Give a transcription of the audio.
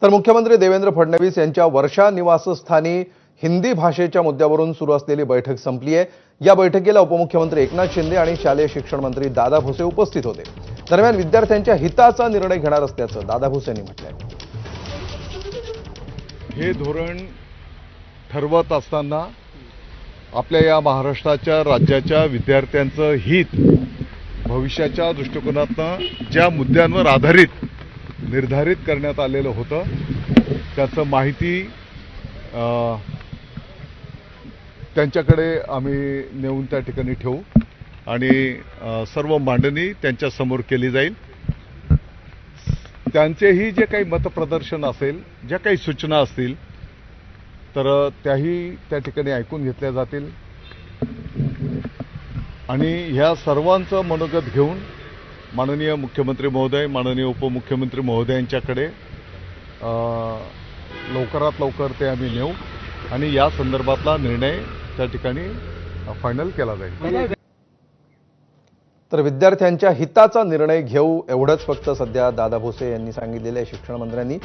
तर मुख्यमंत्री देवेंद्र फडणवीस यांच्या वर्षा निवासस्थानी हिंदी भाषेच्या मुद्द्यावरून सुरू असलेली बैठक संपली आहे। या बैठकीला उपमुख्यमंत्री एकनाथ शिंदे आणि शालेय शिक्षण मंत्री दादा भुसे उपस्थित होते। दरम्यान विद्यार्थ्यांच्या हिताचा निर्णय घेणार असल्याचं दादा भुसे यांनी म्हटलंय। हे धोरण ठरवत असताना आपल्या या महाराष्ट्राच्या राज्याच्या विद्यार्थ्यांचं हित भविष्याच्या दृष्टिकोनातून ज्या मुद्द्यांवर आधारित निर्धारित करण्यात आलेलं होतं त्याचं माहिती त्यांच्याकडे आम्ही नेऊन त्या ठिकाणी ठेवू आणि सर्व मांडणी त्यांच्यासमोर केली जाईल। त्यांचेही जे काही मतप्रदर्शन असेल, ज्या काही सूचना असतील तर त्याही त्या ठिकाणी ऐकून घेतल्या जातील आणि ह्या सर्वांचं मनोगत घेऊन माननीय मुख्यमंत्री महोदय, माननीय उपमुख्यमंत्री महोदयांच्याकडे लवकरात लवकर ते आम्ही नेऊ आणि या संदर्भातला निर्णय त्या ठिकाणी फायनल केला जाईल। तर विद्यार्थ्यांच्या हिताचा निर्णय घेऊ एवढंच फक्त सध्या दादा भुसे यांनी सांगितलेलं आहे। शिक्षण मंत्र्यांनी